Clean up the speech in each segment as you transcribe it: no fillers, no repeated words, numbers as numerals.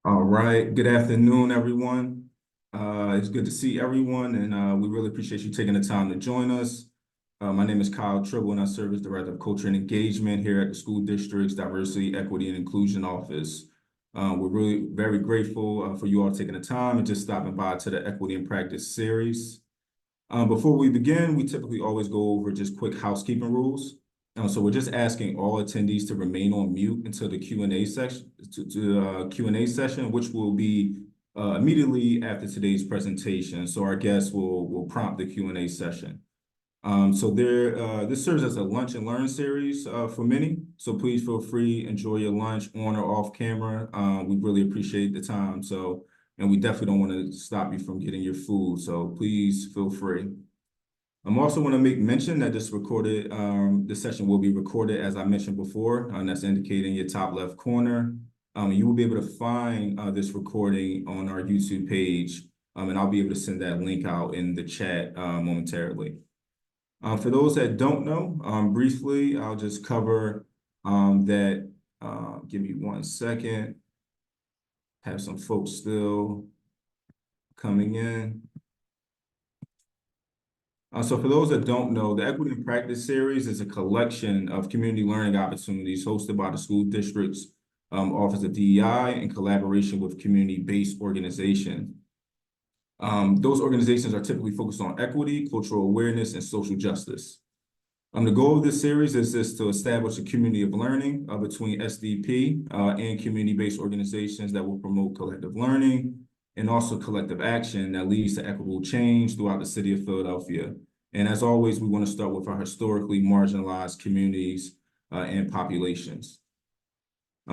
All right. Good afternoon, everyone. It's good to see everyone, and we really appreciate you taking the time to join us. My name is Kyle Tribble, and I serve as Director of Culture and Engagement here at the School District's Diversity, Equity, and Inclusion Office. We're really very grateful for you all taking the time and just stopping by to the Equity in Practice series. Before we begin, we typically always go over just quick housekeeping rules. So we're just asking all attendees to remain on mute until the Q&A section, Q&A session, which will be immediately after today's presentation. So our guests will prompt the Q&A session. This serves as a lunch and learn series for many. So please feel free, enjoy your lunch on or off camera. We really appreciate the time. And we definitely don't want to stop you from getting your food. So please feel free. I also want to make mention that this session will be recorded, as I mentioned before, and that's indicated in your top left corner. You will be able to find this recording on our YouTube page, and I'll be able to send that link out in the chat momentarily. For those that don't know, briefly, I'll just cover that. Give me 1 second. Have some folks still coming in. So for those that don't know, the Equity in Practice series is a collection of community learning opportunities hosted by the school district's Office of DEI in collaboration with community-based organizations. Those organizations are typically focused on equity, cultural awareness, and social justice. The goal of this series is to establish a community of learning between SDP and community-based organizations that will promote collective learning and also collective action that leads to equitable change throughout the city of Philadelphia. And as always, we want to start with our historically marginalized communities and populations.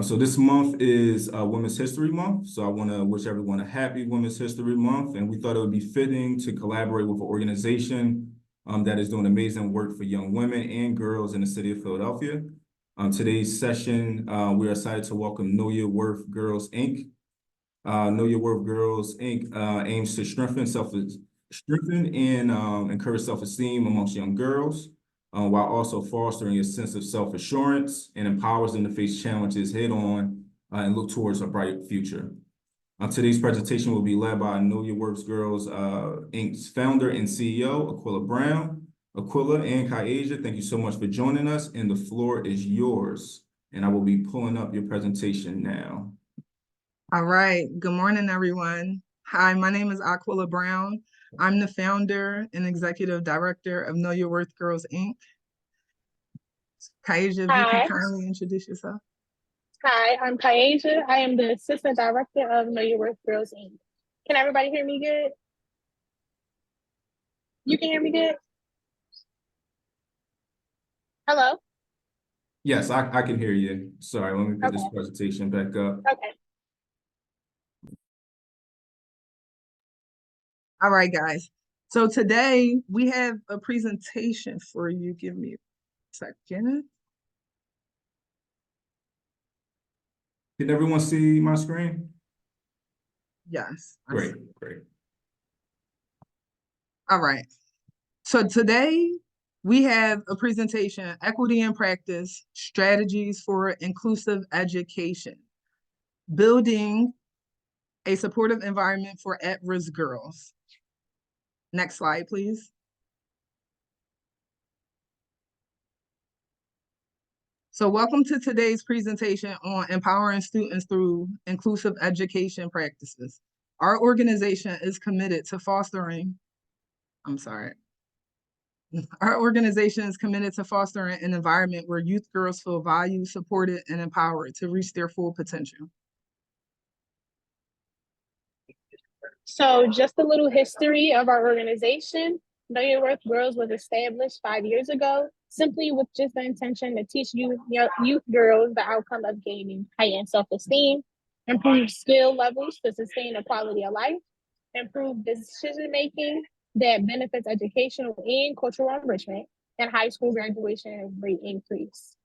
So this month is Women's History Month. So I want to wish everyone a happy Women's History Month. And we thought it would be fitting to collaborate with an organization that is doing amazing work for young women and girls in the city of Philadelphia. Today's session, we are excited to welcome Know Your Worth Girls, Inc. Know Your Worth Girls, Inc. Aims to strengthen and encourage self-esteem amongst young girls, while also fostering a sense of self-assurance and empowers them to face challenges head-on and look towards a bright future. Today's presentation will be led by Know Your Worth Girls, Inc.'s founder and CEO, Aquila Brown. Aquila and KYWG, thank you so much for joining us, and the floor is yours. And I will be pulling up your presentation now. All right. Good morning, everyone. Hi, my name is Aquila Brown. I'm the founder and executive director of Know Your Worth Girls, Inc. KYWG, if you can kindly introduce yourself. Hi, I'm KYWG. I am the assistant director of Know Your Worth Girls, Inc. Can everybody hear me good? You can hear me good? Hello? Yes, I can hear you. Sorry, let me put this presentation back up. Okay. All right, guys. So today we have a presentation for you. Give me a second. Can everyone see my screen? Yes. Great. All right. So today we have a presentation, Equity in Practice, Strategies for Inclusive Education, Building a Supportive Environment for At-Risk Girls. Next slide, please. So welcome to today's presentation on empowering students through inclusive education practices. Our organization is committed to fostering, Our organization is committed to fostering an environment where youth girls feel valued, supported, and empowered to reach their full potential. So just a little history of our organization. Know Your Worth Girls was established 5 years ago, simply with just the intention to teach youth girls the outcome of gaining heightened self-esteem, improve skill levels to sustain a quality of life, improve decision-making that benefits educational and cultural enrichment, and high school graduation rate increase.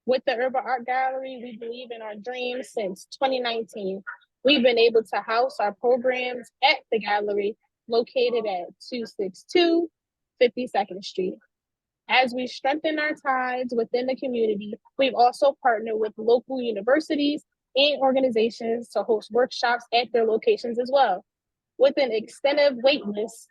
With the Urban Art Gallery, we believe in our dreams since 2019. We've been able to house our programs at the gallery located at 262 52nd Street. As we strengthen our ties within the community, we've also partnered with local universities and organizations to host workshops at their locations as well. With an extensive wait list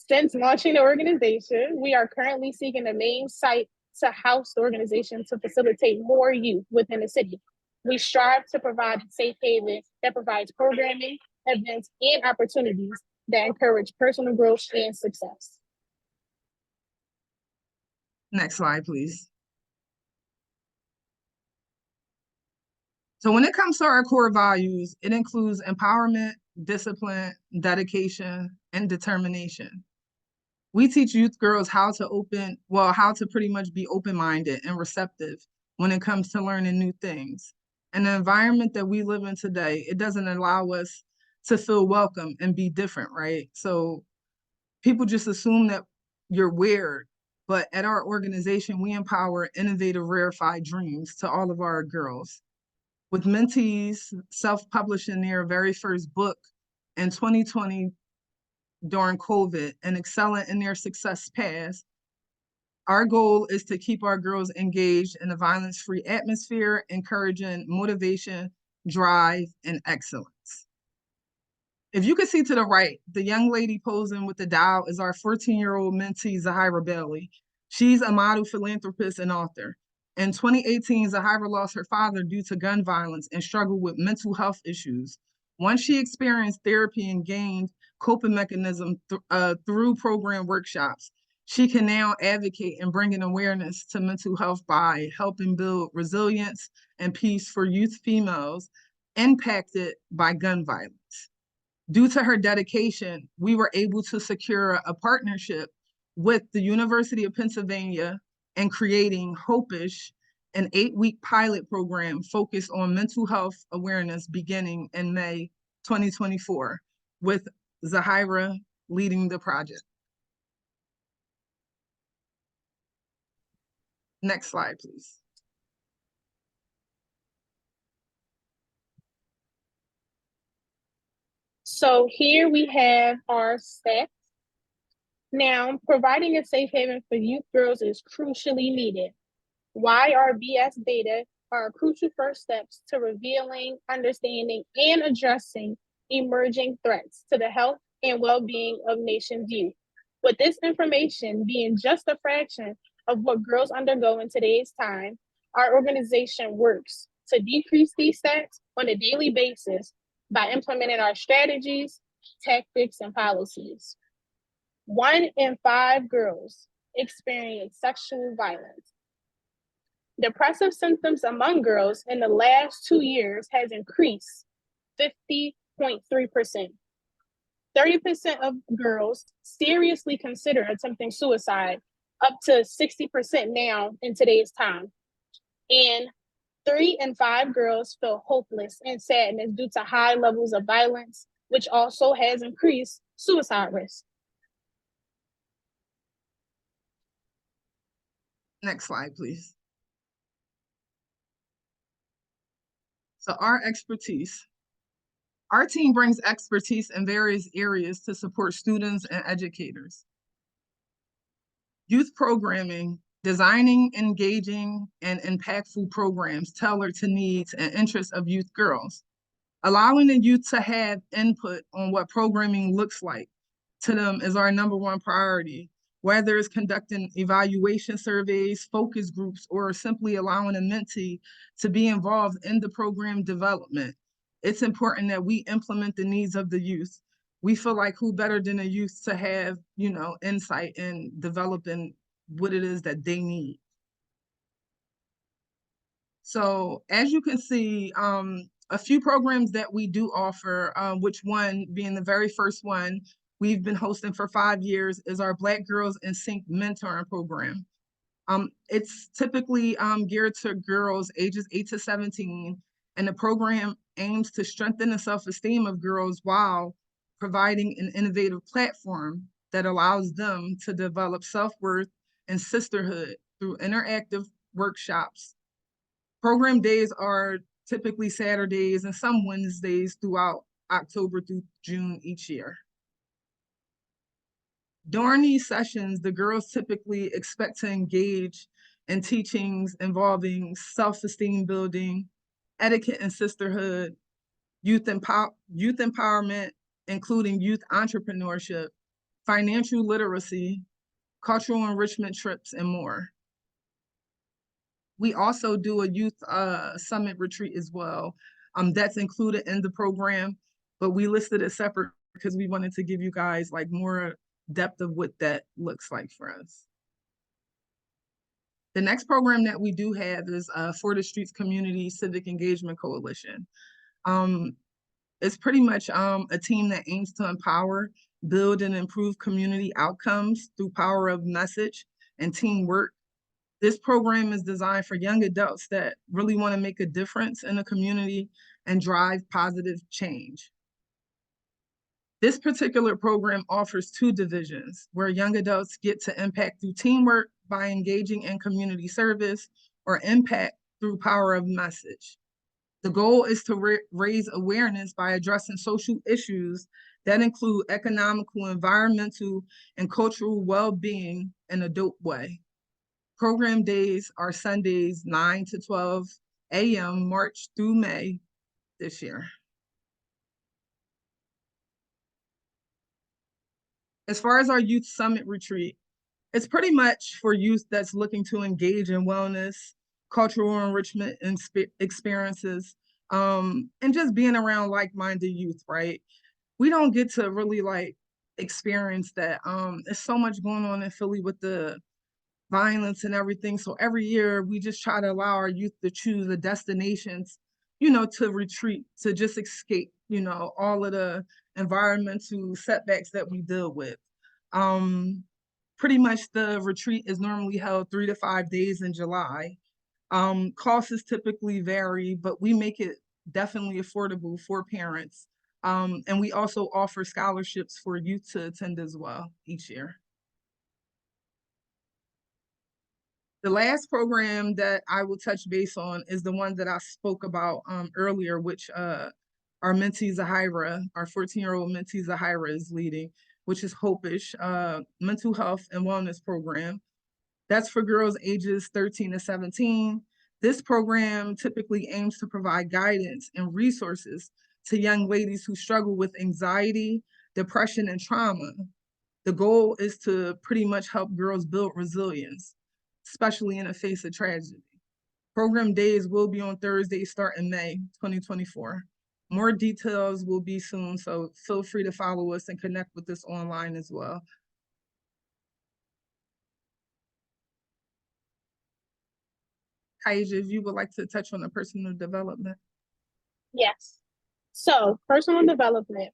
since launching the organization, we are currently seeking the main site to house the organization to facilitate more youth within the city. We strive to provide a safe haven that provides programming, events, and opportunities that encourage personal growth and success. Next slide, please. So when it comes to our core values, it includes empowerment, discipline, dedication, and determination. We teach youth girls how to pretty much be open-minded and receptive when it comes to learning new things. In the environment that we live in today, it doesn't allow us to feel welcome and be different, right? So people just assume that you're weird, but at our organization, we empower innovative, rarefied dreams to all of our girls. With mentees self-publishing their very first book in 2020 during COVID and excelling in their success paths, our goal is to keep our girls engaged in a violence-free atmosphere, encouraging motivation, drive, and excellence. If you can see to the right, the young lady posing with the dial is our 14-year-old mentee, Zahira Bailey. She's a model, philanthropist, and author. In 2018, Zahira lost her father due to gun violence and struggled with mental health issues. Once she experienced therapy and gained coping mechanism through program workshops, she can now advocate and bring an awareness to mental health by helping build resilience and peace for youth females impacted by gun violence. Due to her dedication, we were able to secure a partnership with the University of Pennsylvania and creating Hopish, an 8-week pilot program focused on mental health awareness beginning in May 2024, with Zahira leading the project. Next slide, please. So here we have our stats. Now, providing a safe haven for youth girls is crucially needed. YRBS data are crucial first steps to revealing, understanding, and addressing emerging threats to the health and well-being of nation's youth. With this information being just a fraction of what girls undergo in today's time, our organization works to decrease these stats on a daily basis by implementing our strategies, tactics, and policies. 1 in 5 girls experience sexual violence. Depressive symptoms among girls in the last 2 years has increased 50.3%. 30% of girls seriously consider attempting suicide, up to 60% now in today's time. And 3 in 5 girls feel hopeless and sadness due to high levels of violence, which also has increased suicide risk. Next slide, please. So our expertise. Our team brings expertise in various areas to support students and educators. Youth programming, designing, engaging, and impactful programs tailored to needs and interests of youth girls. Allowing the youth to have input on what programming looks like to them is our #1 priority, whether it's conducting evaluation surveys, focus groups, or simply allowing a mentee to be involved in the program development. It's important that we implement the needs of the youth. We feel like who better than the youth to have, insight in developing what it is that they need. So as you can see, a few programs that we do offer, which one being the very first one we've been hosting for 5 years, is our Black Girls in Sync mentoring program. It's typically geared to girls ages 8 to 17, and the program aims to strengthen the self-esteem of girls while providing an innovative platform that allows them to develop self-worth and sisterhood through interactive workshops. Program days are typically Saturdays and some Wednesdays throughout October through June each year. During these sessions, the girls typically expect to engage in teachings involving self-esteem building, etiquette and sisterhood, youth empowerment, including youth entrepreneurship, financial literacy, cultural enrichment trips, and more. We also do a youth summit retreat as well. That's included in the program, but we listed it separate because we wanted to give you guys like more depth of what that looks like for us. The next program that we do have is For the Streets Community Civic Engagement Coalition. It's pretty much a team that aims to empower, build, and improve community outcomes through power of message and teamwork. This program is designed for young adults that really want to make a difference in the community and drive positive change. This particular program offers two divisions where young adults get to impact through teamwork by engaging in community service, or impact through power of message. The goal is to raise awareness by addressing social issues that include economical, environmental, and cultural well-being in a dope way. Program days are Sundays, 9 to 12 a.m., March through May this year. As far as our youth summit retreat, it's pretty much for youth that's looking to engage in wellness, cultural enrichment, and experiences, and just being around like-minded youth, right? We don't get to really like experience that. There's so much going on in Philly with the violence and everything. So every year we just try to allow our youth to choose the destinations, to retreat, to just escape, all of the environmental setbacks that we deal with. Pretty much the retreat is normally held 3 to 5 days in July. Costs typically vary, but we make it definitely affordable for parents. And we also offer scholarships for youth to attend as well each year. The last program that I will touch base on is the one that I spoke about earlier, which our mentee Zahira, our 14-year-old mentee Zahira is leading, which is Hopish, mental health and wellness program. That's for girls ages 13 to 17. This program typically aims to provide guidance and resources to young ladies who struggle with anxiety, depression, and trauma. The goal is to pretty much help girls build resilience, especially in the face of tragedy. Program days will be on Thursday, starting May 2024. More details will be soon, so feel free to follow us and connect with us online as well. Kaija, if you would like to touch on the personal development. Yes. So, personal development.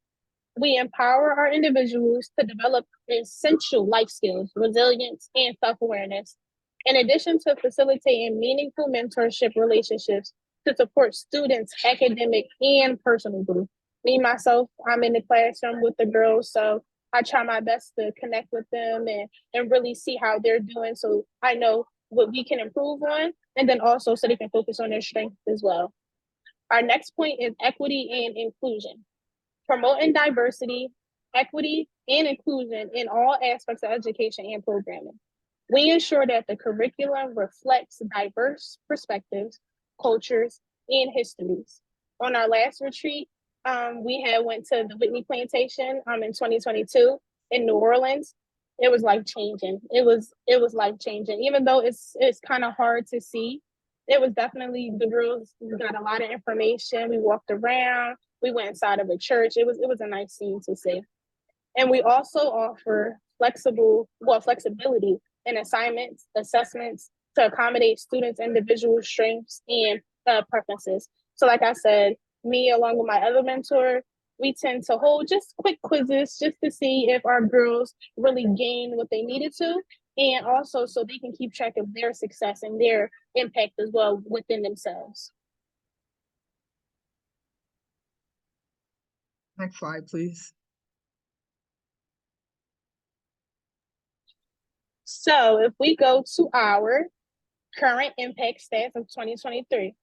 We empower our individuals to develop essential life skills, resilience, and self-awareness, in addition to facilitating meaningful mentorship relationships to support students' academic and personal growth. Me, myself, I'm in the classroom with the girls, so I try my best to connect with them and really see how they're doing, so I know what we can improve on, and then also so they can focus on their strengths as well. Our next point is equity and inclusion. Promoting diversity, equity, and inclusion in all aspects of education and programming. We ensure that the curriculum reflects diverse perspectives, cultures, and histories. On our last retreat, we went to the Whitney Plantation in 2022 in New Orleans. It was life-changing. It was life-changing. Even though it's kind of hard to see, it was definitely, the girls got a lot of information. We walked around. We went inside of a church. It was a nice scene to see. And we also offer flexibility in assignments, assessments to accommodate students' individual strengths and preferences. So like I said, me along with my other mentor, we tend to hold just quick quizzes just to see if our girls really gained what they needed to, and also so they can keep track of their success and their impact as well within themselves. Next slide, please. So if we go to our current impact stats of 2023,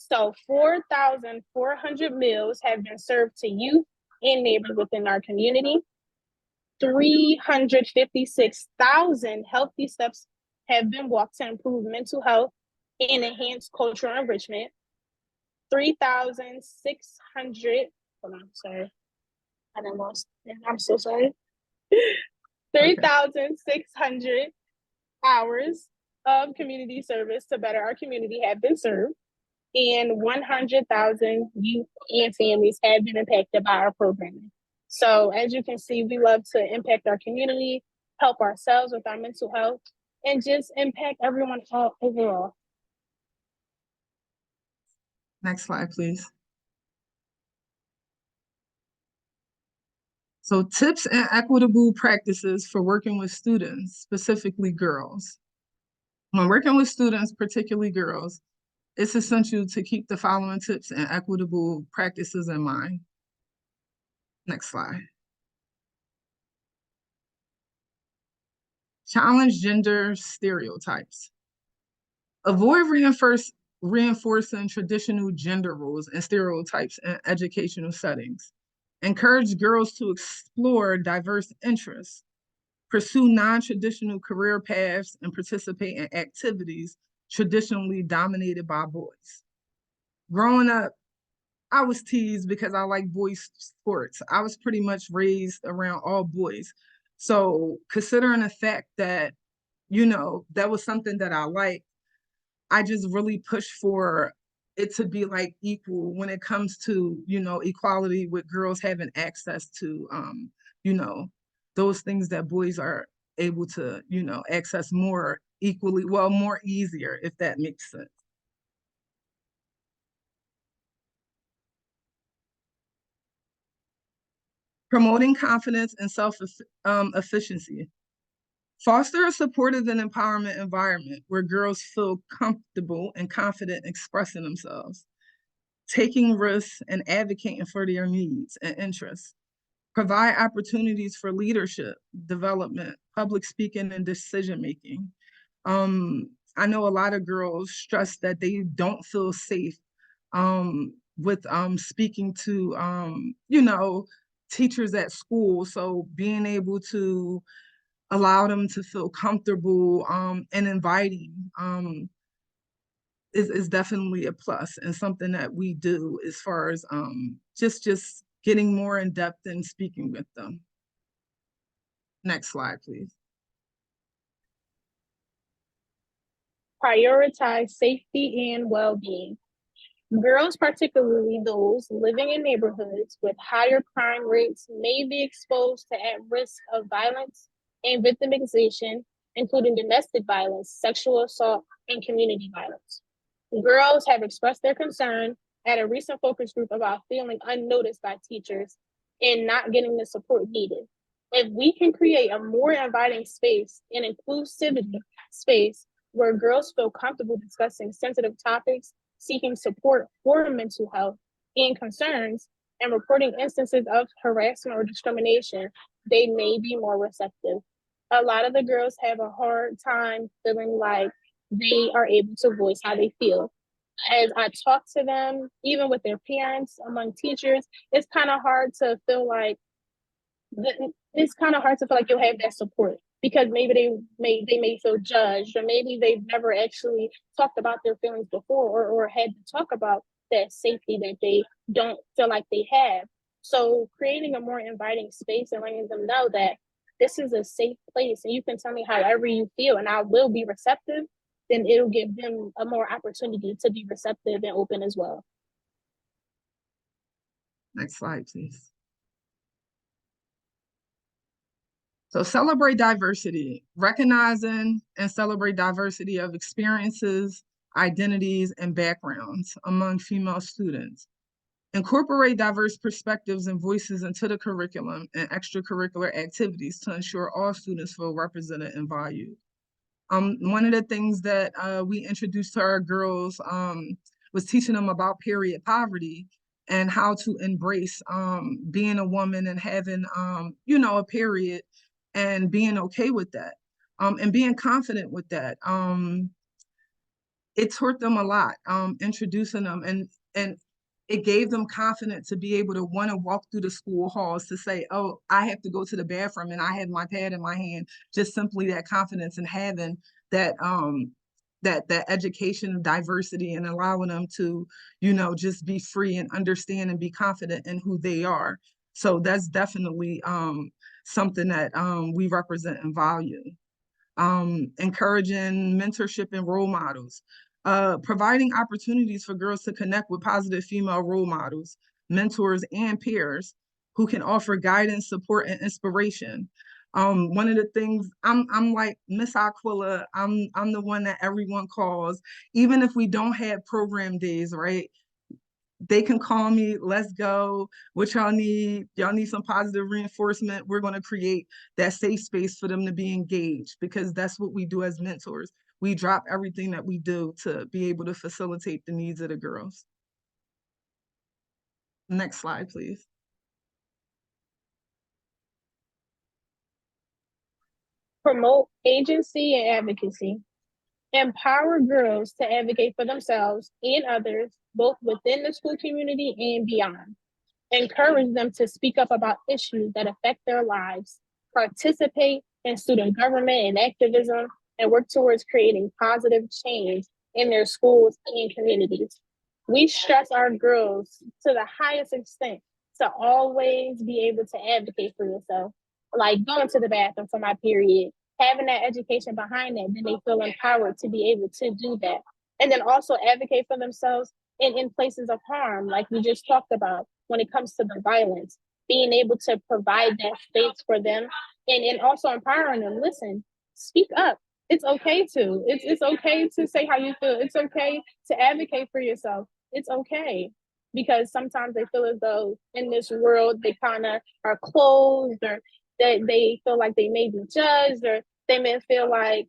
so 4,400 meals have been served to youth and neighbors within our community. 356,000 healthy steps have been walked to improve mental health and enhance cultural enrichment. 3,600, hold on, sorry. I done lost, I'm so sorry. 3,600 hours of community service to better our community have been served, and 100,000 youth and families have been impacted by our programming. So as you can see, we love to impact our community, help ourselves with our mental health, and just impact everyone overall. Next slide, please. So tips and equitable practices for working with students, specifically girls. When working with students, particularly girls, it's essential to keep the following tips and equitable practices in mind. Next slide. Challenge gender stereotypes. Avoid reinforcing traditional gender roles and stereotypes in educational settings. Encourage girls to explore diverse interests, pursue non-traditional career paths, and participate in activities traditionally dominated by boys. Growing up, I was teased because I like boys sports. I was pretty much raised around all boys. So considering the fact that, that was something that I liked, I just really push for it to be like equal when it comes to, equality with girls having access to, you know, those things that boys are able to, access more equally, well, more easier, if that makes sense. Promoting confidence and self-efficiency. Foster a supportive and empowerment environment where girls feel comfortable and confident expressing themselves, taking risks and advocating for their needs and interests. Provide opportunities for leadership, development, public speaking, and decision-making. I know a lot of girls stress that they don't feel safe with speaking to, teachers at school. So being able to allow them to feel comfortable and inviting is definitely a plus, and something that we do as far as just getting more in depth and speaking with them. Next slide, please. Prioritize safety and well-being. Girls, particularly those living in neighborhoods with higher crime rates, may be exposed to at risk of violence and victimization, including domestic violence, sexual assault, and community violence. Girls have expressed their concern at a recent focus group about feeling unnoticed by teachers and not getting the support needed. If we can create a more inviting space, an inclusivity space where girls feel comfortable discussing sensitive topics, seeking support for mental health and concerns, and reporting instances of harassment or discrimination, they may be more receptive. A lot of the girls have a hard time feeling like they are able to voice how they feel. As I talk to them, even with their parents, among teachers, it's kind of hard to feel like you'll have that support, because maybe they may feel judged, or maybe they've never actually talked about their feelings before, or had to talk about that safety that they don't feel like they have. So creating a more inviting space and letting them know that this is a safe place and you can tell me however you feel and I will be receptive, then it'll give them a more opportunity to be receptive and open as well. Next slide, please. So celebrate diversity, recognizing and celebrate diversity of experiences, identities, and backgrounds among female students. Incorporate diverse perspectives and voices into the curriculum and extracurricular activities to ensure all students feel represented and valued. One of the things that we introduced to our girls was teaching them about period poverty and how to embrace being a woman and having, a period, and being okay with that, and being confident with that. It taught them a lot, introducing them, and it gave them confidence to be able to want to walk through the school halls to say, oh, I have to go to the bathroom and I have my pad in my hand. Just simply that confidence and having that that education of diversity and allowing them to, you know, just be free and understand and be confident in who they are. So that's definitely something that we represent and value. Encouraging mentorship and role models, providing opportunities for girls to connect with positive female role models, mentors, and peers who can offer guidance, support, and inspiration. One of the things I'm like Miss Aquila, I'm the one that everyone calls, even if we don't have program days, right? They can call me, let's go, what y'all need some positive reinforcement. We're going to create that safe space for them to be engaged, because that's what we do as mentors. We drop everything that we do to be able to facilitate the needs of the girls. Next slide, please. Promote agency and advocacy. Empower girls to advocate for themselves and others, both within the school community and beyond. Encourage them to speak up about issues that affect their lives, participate in student government and activism, and work towards creating positive change in their schools and communities. We stress our girls to the highest extent to always be able to advocate for yourself, like going to the bathroom for my period, having that education behind that, then they feel empowered to be able to do that. And then also advocate for themselves in places of harm, like we just talked about when it comes to the violence, being able to provide that space for them and also empowering them. Listen, speak up. It's okay to. It's okay to say how you feel. It's okay to advocate for yourself. It's okay. Because sometimes they feel as though in this world they kind of are closed, or that they feel like they may be judged, or they may feel like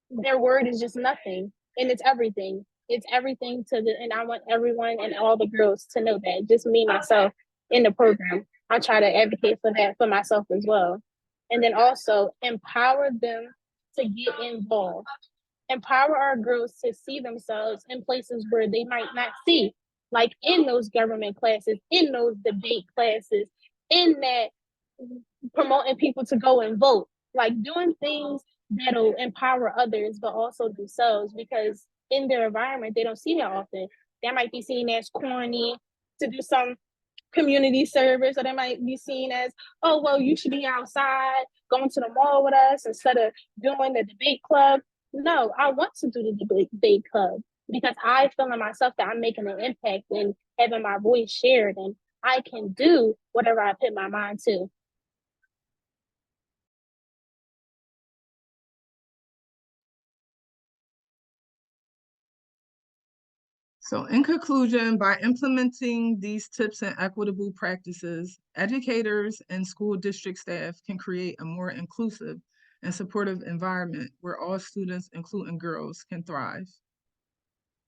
their word is just nothing. And it's everything. It's everything to the, and I want everyone and all the girls to know that. Just me, myself in the program, I try to advocate for that for myself as well. And then also empower them to get involved. Empower our girls to see themselves in places where they might not see, like in those government classes, in those debate classes, in that promoting people to go and vote, like doing things that'll empower others, but also themselves, because in their environment, they don't see that often. That might be seen as corny to do some community service, or they might be seen as, oh, well, you should be outside going to the mall with us instead of doing the debate club. No, I want to do the debate club because I feel in myself that I'm making an impact and having my voice shared, and I can do whatever I put my mind to. So in conclusion, by implementing these tips and equitable practices, educators and school district staff can create a more inclusive and supportive environment where all students, including girls, can thrive.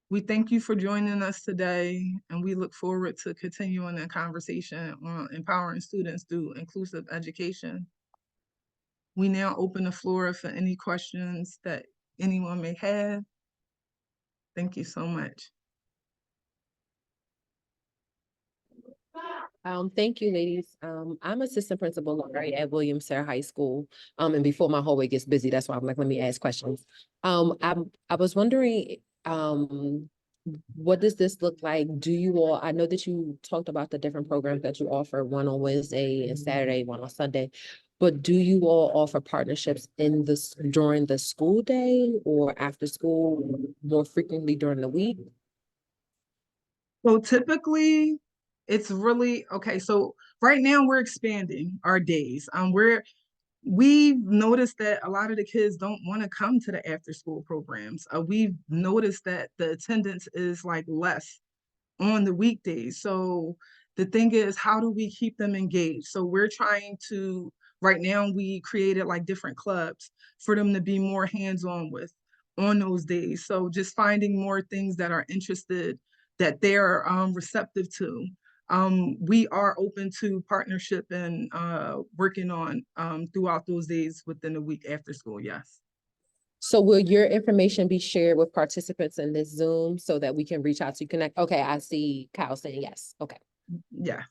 We thank you for joining us today, and we look forward to continuing the conversation on empowering students through inclusive education. We now open the floor for any questions that anyone may have. Thank you so much. Thank you, ladies. I'm assistant principal Laurie at Williams-Sarah High School. And before my hallway gets busy, that's why I'm like, let me ask questions. I was wondering, what does this look like? Do you all, I know that you talked about the different programs that you offer, one on Wednesday and Saturday, one on Sunday, but do you all offer partnerships in this during the school day or after school more frequently during the week? So typically, it's really okay. So right now we're expanding our days. We've noticed that a lot of the kids don't want to come to the after school programs. We've noticed that the attendance is like less on the weekdays. So the thing is, how do we keep them engaged? So we're trying to, right now we created like different clubs for them to be more hands-on with on those days. So just finding more things that are interested, that they're receptive to. We are open to partnership and working on throughout those days within the week after school, yes. So will your information be shared with participants in this Zoom so that we can reach out to connect? Okay, I see Kyle saying yes. Okay. Yeah.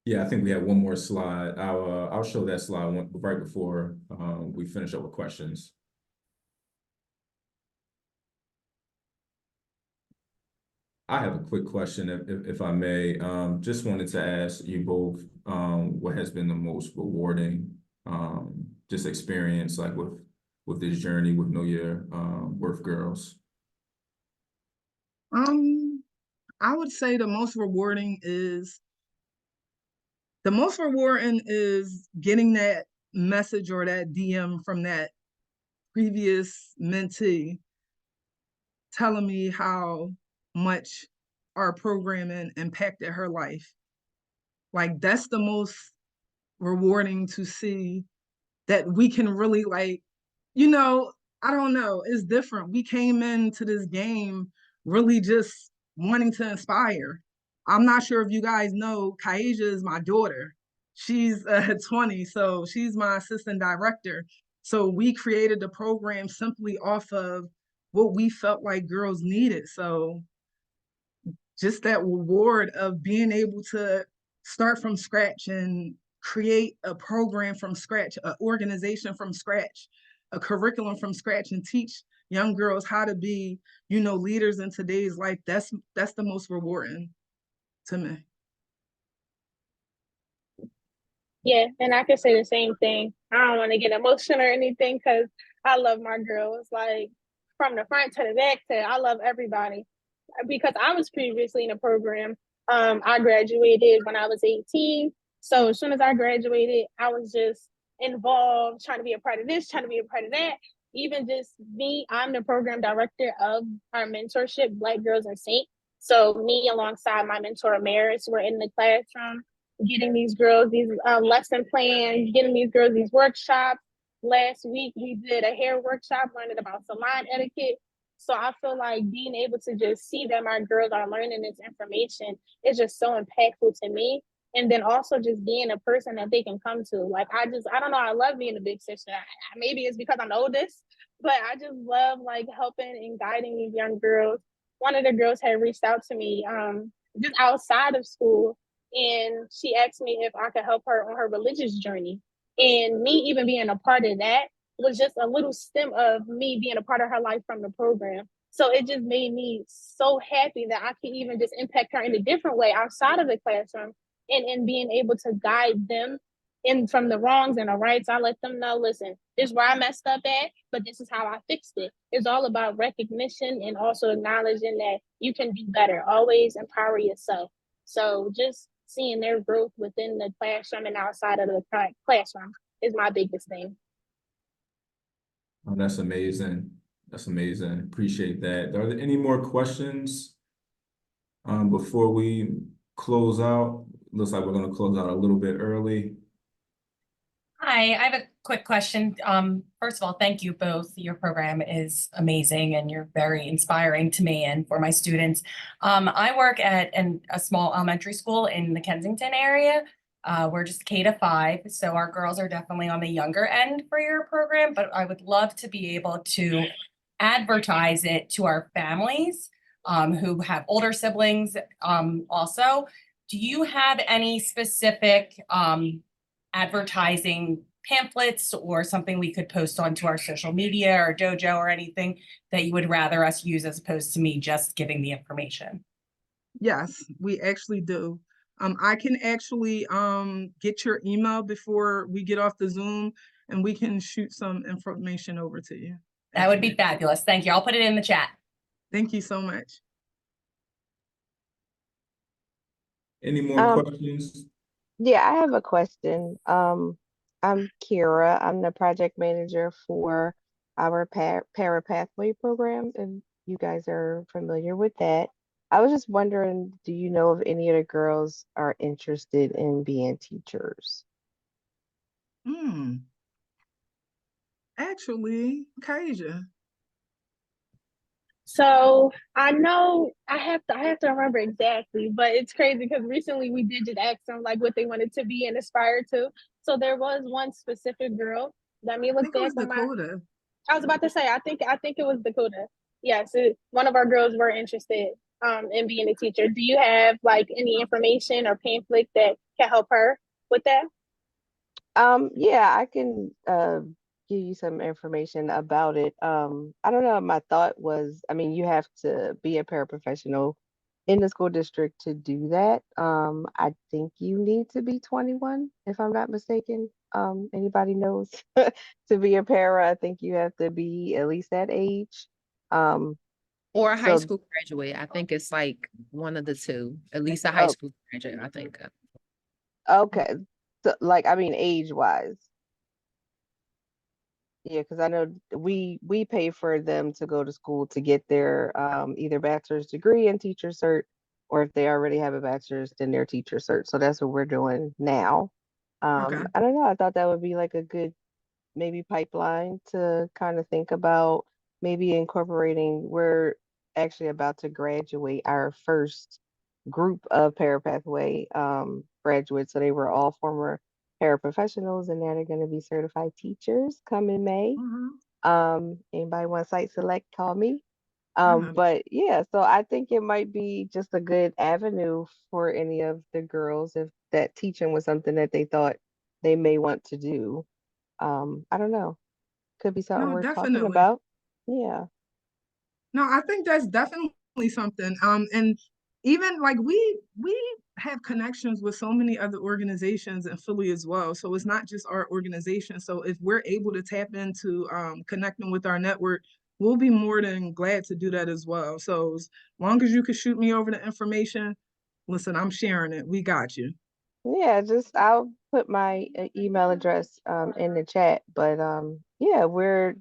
Yeah, I think we have one more slide. I'll show that slide right before we finish up with questions. I have a quick question, if I may. Just wanted to ask you both, what has been the most rewarding, just experience like with this journey with Know Your Worth Girls? I would say the most rewarding is getting that message or that DM from that previous mentee telling me how much our programming impacted her life. Like that's the most rewarding to see that we can really like, you know, I don't know, it's different. We came into this game really just wanting to inspire. I'm not sure if you guys know, Kaija is my daughter. She's 20, so she's my assistant director. So we created the program simply off of what we felt like girls needed. So just that reward of being able to start from scratch and create a program from scratch, an organization from scratch, a curriculum from scratch, and teach young girls how to be, leaders in today's life. That's the most rewarding to me. Yeah, and I can say the same thing. I don't want to get emotional or anything because I love my girls. Like from the front to the back to I love everybody. Because I was previously in a program. I graduated when I was 18. So as soon as I graduated, I was just involved, trying to be a part of this, trying to be a part of that. Even just me, I'm the program director of our mentorship, Black Girls in Sync. So me alongside my mentor, Maris, we're in the classroom getting these girls these lesson plans, getting these girls these workshops. Last week, we did a hair workshop, learning about salon etiquette. So I feel like being able to just see that my girls are learning this information is just so impactful to me. And then also just being a person that they can come to. Like I don't know, I love being a big sister. Maybe it's because I'm the oldest, but I just love like helping and guiding these young girls. One of the girls had reached out to me just outside of school, and she asked me if I could help her on her religious journey. And me even being a part of that was just a little stem of me being a part of her life from the program. So it just made me so happy that I can even just impact her in a different way outside of the classroom, and being able to guide them in from the wrongs and the rights. I let them know, listen, this is where I messed up at, but this is how I fixed it. It's all about recognition and also acknowledging that you can do better. Always empower yourself. So just seeing their growth within the classroom and outside of the classroom is my biggest thing. Oh, that's amazing. That's amazing. Appreciate that. Are there any more questions before we close out? Looks like we're going to close out a little bit early. Hi, I have a quick question. First of all, thank you both. Your program is amazing and you're very inspiring to me and for my students. I work at a small elementary school in the Kensington area. We're just K-5, so our girls are definitely on the younger end for your program, but I would love to be able to advertise it to our families who have older siblings also. Do you have any specific advertising pamphlets or something we could post onto our social media or dojo or anything that you would rather us use as opposed to me just giving the information? Yes, we actually do. I can actually get your email before we get off the Zoom, and we can shoot some information over to you. That would be fabulous. Thank you. I'll put it in the chat. Thank you so much. Any more questions? Yeah, I have a question. I'm Kira. I'm the project manager for our Para Pathway program, and you guys are familiar with that. I was just wondering, do you know if any of the girls are interested in being teachers? Actually, Kaija. So I know I have to remember exactly, but it's crazy because recently we did just ask them like what they wanted to be and aspire to. So there was one specific girl. Let me look back on Dakota. I was about to say I think it was Dakota. Yes, one of our girls were interested in being a teacher. Do you have like any information or pamphlet that can help her with that? Yeah, I can give you some information about it. I don't know, my thought was, I mean, you have to be a paraprofessional in the school district to do that. I think you need to be 21, if I'm not mistaken. Anybody knows to be a para, I think you have to be at least that age. Um, Or a high so school graduate. I think it's like one of the two, at least a high oh, school graduate, I think. okay. So like I mean age wise. Yeah, because I know we pay for them to go to school to get their either bachelor's degree in teacher cert, or if they already have a bachelor's, then their teacher cert. So that's what we're doing now. Okay. I don't know. I thought that would be like a good maybe pipeline to kind of think about maybe incorporating. We're actually about to graduate our first group of Parapathway graduates. So they were all former paraprofessionals, and now they're going to be certified teachers come in May. Mhm. Anybody want site select, call me. I know. But yeah, so I think it might be just a good avenue for any of the girls if that teaching was something that they thought they may want to do. I don't know. Could be something No, worth talking definitely. about. Yeah. No, I think that's definitely something. And even like we have connections with so many other organizations in Philly as well. So it's not just our organization. So if we're able to tap into connecting with our network, we'll be more than glad to do that as well. So as long as you could shoot me over the information, listen, I'm sharing it. We got you. Yeah, just I'll put my email address in the chat. But yeah, we're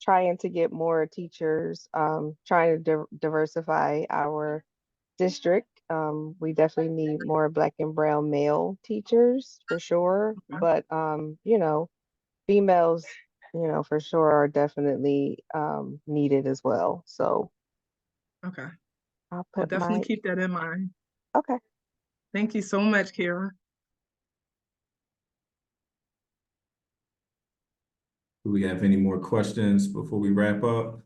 trying to get more teachers, trying to diversify our district. We definitely need more black and brown male teachers for sure. Okay. But you know, females, for sure are definitely needed as well. So Okay. I'll We'll put definitely my keep that in mind. okay. Thank you so much, Kara. Do we have any more questions before we wrap up?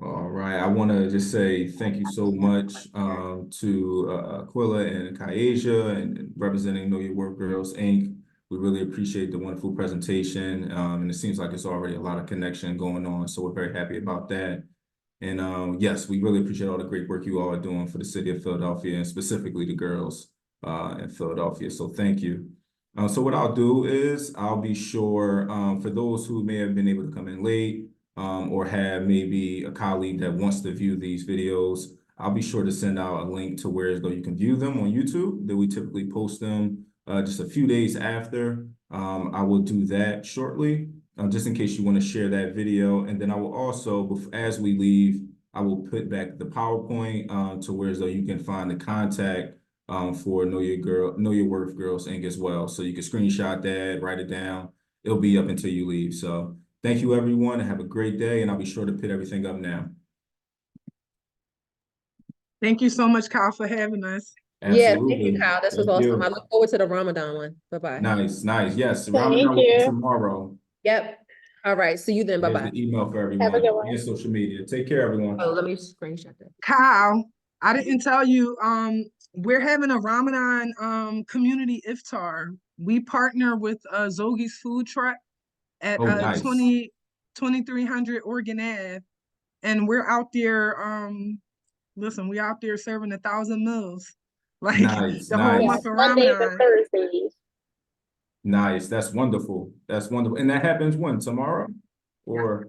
All right, I want to just say thank you so much to Aquila and Kaeja and representing Know Your Work Girls, Inc. We really appreciate the wonderful presentation, and it seems like it's already a lot of connection going on, so we're very happy about that. And yes, we really appreciate all the great work you all are doing for the city of Philadelphia and specifically the girls in Philadelphia. So thank you. So what I'll do is I'll be sure for those who may have been able to come in late or have maybe a colleague that wants to view these videos, I'll be sure to send out a link to where as though you can view them on YouTube. That we typically post them just a few days after. I will do that shortly just in case you want to share that video. And then I will also, as we leave, I will put back the PowerPoint to where as though you can find the contact for Know Your Worth Girls Inc. as well. So you can screenshot that, write it down. It'll be up until you leave. So thank you, everyone, and have a great day. And I'll be sure to put everything up now. Thank you so much, Kyle, for having us. Yeah, thank you, Absolutely. Kyle. This was Thank awesome. I you. look forward to the Ramadan one. Bye-bye. Nice, nice. Yes, Thank Ramadan will be you. tomorrow. Yep. All right. See you then. There's Bye-bye. the email for Have a good everyone one. and social media. Take care, everyone. Oh, let me screenshot that. Kyle, I didn't tell you, we're having a Ramadan community iftar. We partner with Zogi's food truck at Oh, nice. 2300 Oregon Ave. And we're out there, listen, we out there serving 1,000 meals. Like Nice, the whole Yeah, month nice. of Mondays and Ramadan. Thursdays. Nice. That's wonderful. That's wonderful. And that happens when? Tomorrow? Or